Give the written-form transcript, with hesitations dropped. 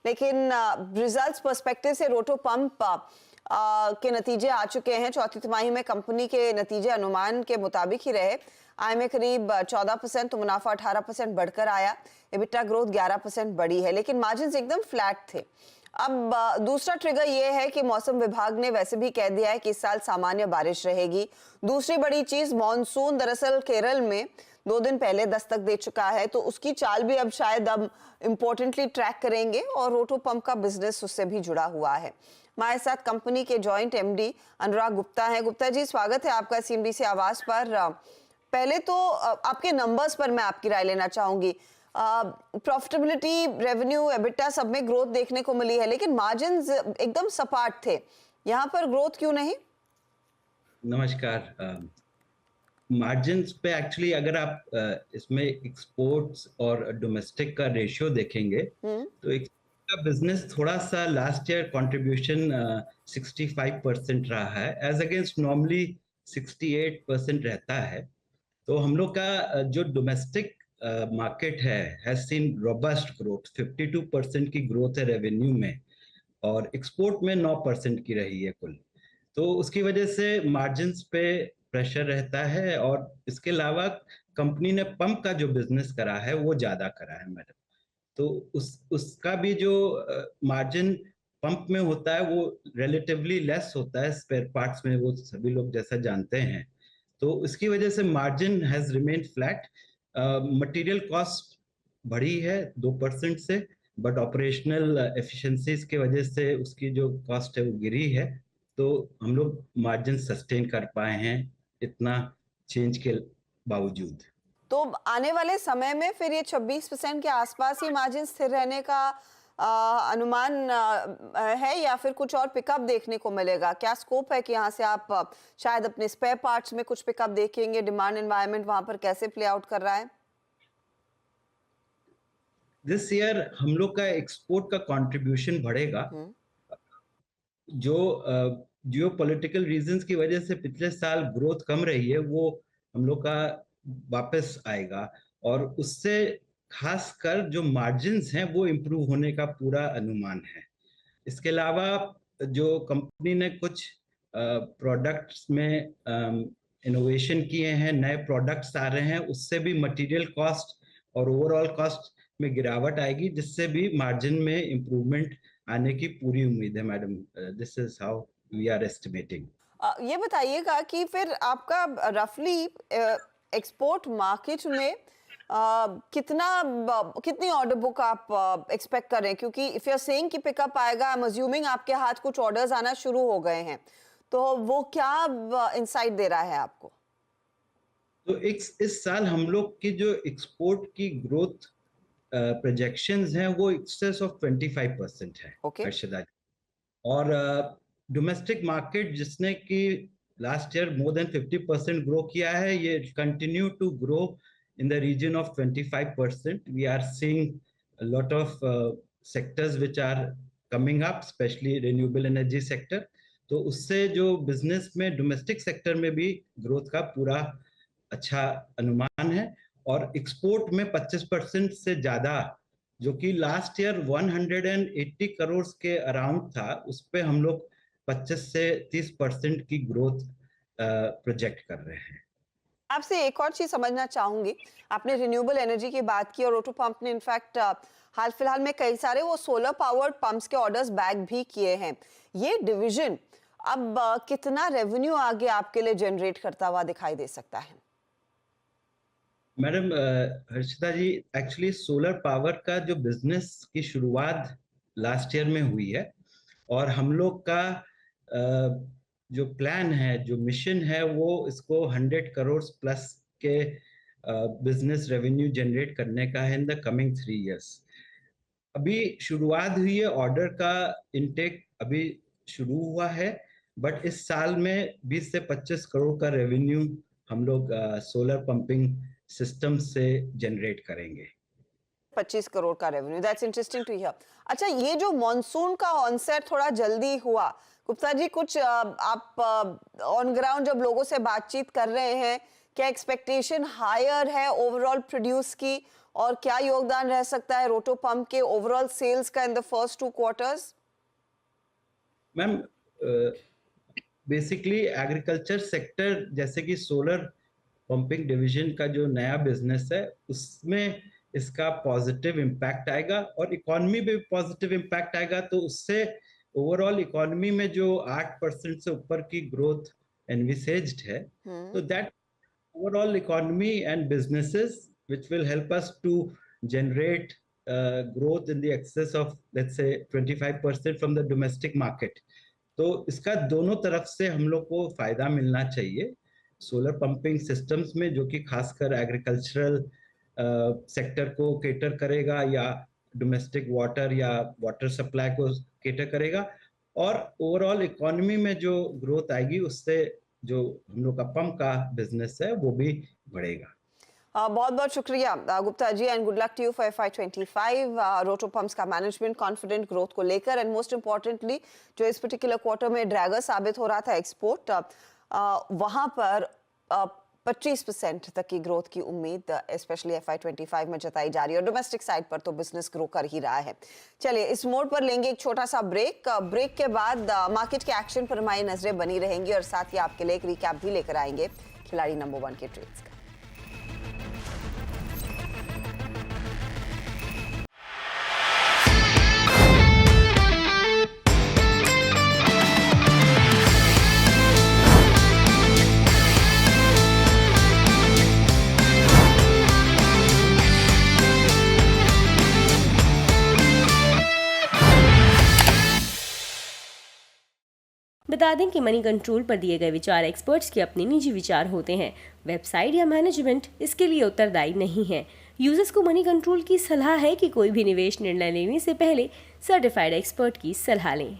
लेकिन results perspective से रोटो पंप के नतीजे आ चुके हैं। चौथी तिमाही में कंपनी के नतीजे अनुमान के मुताबिक ही रहे। आय में करीब 14% तो मुनाफा 18% बढ़कर आया। एबिटा ग्रोथ 11% बढ़ी है, लेकिन मार्जिन एकदम फ्लैट थे। अब दूसरा ट्रिगर ये है कि मौसम विभाग ने वैसे भी कह दिया है कि इस साल सामान्य बारिश रहेगी। दूसरी बड़ी चीज, मॉनसून दरअसल केरल में 2 दिन पहले दस्तक दे चुका है, तो उसकी चाल भी अब शायद इम्पोर्टेंटली ट्रैक करेंगे और रोटो पंप का बिजनेस उससे भी जुड़ा हुआ है। हमारे साथ कंपनी के जॉइंट एमडी अनुराग गुप्ता हैं। गुप्ता जी, स्वागत है आपका सीएनबीसी आवाज पर। पहले तो आपके नंबर्स पर मैं आपकी राय लेना चाहूंगी। प्रॉफिटेबिलिटी, रेवेन्यू, एबिटा सब में ग्रोथ देखने को मिली है, लेकिन मार्जिन्स एकदम सपाट थे। यहाँ पर ग्रोथ क्यों नहीं? नमस्कार। मार्जिन्स पे एक्चुअली अगर आप इसमें एक्सपोर्ट्स और डोमेस्टिक का रेशियो देखेंगे तो एक्सपोर्ट का बिजनेस थोड़ा सा लास्ट ईयर कंट्रीब्यूशन 65% रहा है, एज अगेंस्ट नॉर्मली 68% रहता है। तो हम लोग का जो डोमेस्टिक मार्केट है हैज सीन रोबस्ट ग्रोथ, 52% की ग्रोथ है रेवेन्यू में, और एक्सपोर्ट में 9% की रही है कुल। तो उसकी वजह से मार्जिन्स पे प्रेशर रहता है, और इसके अलावा कंपनी ने पंप का जो बिजनेस करा है वो ज्यादा करा है मैडम। तो उसका भी जो मार्जिन पंप में होता है वो रिलेटिवली लेस होता है स्पेयर पार्ट्स में, वो सभी लोग जैसा जानते हैं। तो इसकी वजह से margin has remain flat. Material cost बढ़ी है 2% से, बट ऑपरेशनल एफिशिएंसीज की वजह से उसकी जो कॉस्ट है वो गिरी है। तो हम लोग मार्जिन सस्टेन कर पाए हैं इतना चेंज के बावजूद। तो आने वाले समय में फिर ये 26% के आसपास ही मार्जिन स्थिर रहने का अनुमान है, या फिर कुछ और पिकअप देखने को मिलेगा? क्या स्कोप है कि यहाँ से आप शायद अपने स्पेयर पार्ट्स में कुछ पिकअप देखेंगे? डिमांड एनवायरनमेंट वहां पर कैसे प्ले आउट कर रहा है? दिस ईयर हम लोग का एक्सपोर्ट का कंट्रीब्यूशन बढ़ेगा। जो जियो पॉलिटिकल रीजंस की वजह से पिछले साल ग्रोथ कम रही है, वो हम लोग का वापस आएगा, और उससे खासकर जो मार्जिन्स हैं वो इम्प्रूव होने का पूरा अनुमान है। इसके अलावा जो कंपनी ने कुछ प्रोडक्ट्स में इनोवेशन किए हैं, नए प्रोडक्ट्स आ रहे हैं, उससे भी मटेरियल कॉस्ट और ओवरऑल कॉस्ट में गिरावट आएगी, जिससे भी मार्जिन में इम्प्रूवमेंट आने की पूरी उम्मीद है madam. This is how we are estimating. ये बताइएगा कि फिर आपका रफली एक्सपोर्ट मार्केट में कितनी ऑर्डर बुक आप एक्सपेक्ट करें? क्योंकि इफ यू आर सेइंग कि पिकअप आएगा, आई एम अज्यूमिंग आपके हाथ कुछ ऑर्डर्स आना शुरू हो गए हैं, तो वो क्या इंसाइट दे रहा है आपको? तो इस साल हम लोग की जो एक्सपोर्ट की ग्रोथ प्रोजेक्शंस हैं वो एक्सेस ऑफ 25% है ओके। हर्षदा जी। और डोमेस्टिक मार्केट जिसने कि last year more than 50% grow किया है, ये continue to grow in the region of 25%। We are seeing lot of sectors which are coming up, specially renewable energy sector. तो उससे जो बिजनेस में डोमेस्टिक सेक्टर में भी ग्रोथ का पूरा अच्छा अनुमान है। और एक्सपोर्ट में 25% से ज्यादा, जो कि लास्ट ईयर 180 करोड़ के अराउंड था, उस पे हम लोग 25 से 30% की ग्रोथ प्रोजेक्ट कर रहे हैं। आपसे एक और चीज समझना चाहूंगी। आपने रिन्यूएबल एनर्जी की बात की और रोटो पंप ने इनफैक्ट हाल फिलहाल में कई सारे वो सोलर पावर्ड पंप्स के ऑर्डर्स बैक भी किए हैं। ये डिवीजन अब कितना रेवेन्यू आगे आपके लिए जनरेट करता हुआ दिखाई दे सकता है? मैडम हर्षिता जी, एक्चुअली सोलर पावर का जो बिजनेस की शुरुआत लास्ट ईयर में हुई है, और हम लोग का जो प्लान है, जो मिशन है, वो इसको 100 करोड़ प्लस के बिजनेस रेवेन्यू जनरेट करने का है इन द कमिंग 3 इयर्स। अभी शुरुआत हुई है, ऑर्डर का इनटेक अभी शुरू हुआ है, बट इस साल में 20 से 25 करोड़ का रेवेन्यू हम लोग सोलर पंपिंग सिस्टम से जनरेट करेंगे। 25 करोड़ का revenue, that's interesting to hear. अच्छा, ये जो मॉनसून का ऑनसेट थोड़ा जल्दी हुआ, गुप्ता जी कुछ आप ऑन ग्राउंड जब लोगों से बातचीत कर रहे हैं, क्या एक्सपेक्टेशन हायर है ओवरऑल प्रोड्यूस की, और क्या योगदान रह सकता है रोटो पंप के ओवरऑल सेल्स का in the first 2 quarters? Ma'am, basically agriculture sector जैसे कि सोलर पंपिंग डिवीजन का जो नया बिजनेस है उसमें इसका पॉजिटिव इम्पैक्ट आएगा और इकोनॉमी पे पॉजिटिव इम्पैक्ट आएगा, तो उससे ओवरऑल इकोनॉमी में जो 8% से ऊपर की ग्रोथ एनविसेज्ड है, तो that overall economy and businesses which will help us to generate growth in the excess of, let's say, 25% from the domestic market. तो इसका दोनों तरफ से हम लोग को फायदा मिलना चाहिए सोलर पंपिंग सिस्टम्स में, जो कि खासकर एग्रीकल्चरल सेक्टर को केटर करेगा या डोमेस्टिक वाटर या वाटर सप्लाई को केटर करेगा, और ओवरऑल इकोनॉमी में जो ग्रोथ आएगी उससे जो हम लोग का पंप का बिजनेस है वो भी बढ़ेगा। बहुत बहुत शुक्रिया Gupta ji, and good luck to you for FY25 Roto pumps का मैनेजमेंट कॉन्फिडेंट ग्रोथ को लेकर, एंड मोस्ट इम्पोर्टेंटली जो इस पर्टिकुलर क्वार्टर में ड्रैगर साबित हो रहा था एक्सपोर्ट, वहां पर 25% तक की ग्रोथ की उम्मीद स्पेशली FY25 में जताई जा रही है, और डोमेस्टिक साइड पर तो बिजनेस ग्रो कर ही रहा है। चलिए इस मोड पर लेंगे एक छोटा सा ब्रेक। ब्रेक के बाद मार्केट के एक्शन पर हमारी नजरें बनी रहेंगी और साथ ही आपके लिए एक रिकैप भी लेकर आएंगे खिलाड़ी नंबर 1 के ट्रेड्स का। बता दें कि मनी कंट्रोल पर दिए गए विचार एक्सपर्ट्स के अपने निजी विचार होते हैं। वेबसाइट या मैनेजमेंट इसके लिए उत्तरदायी नहीं है। यूजर्स को मनी कंट्रोल की सलाह है कि कोई भी निवेश निर्णय लेने से पहले सर्टिफाइड एक्सपर्ट की सलाह लें।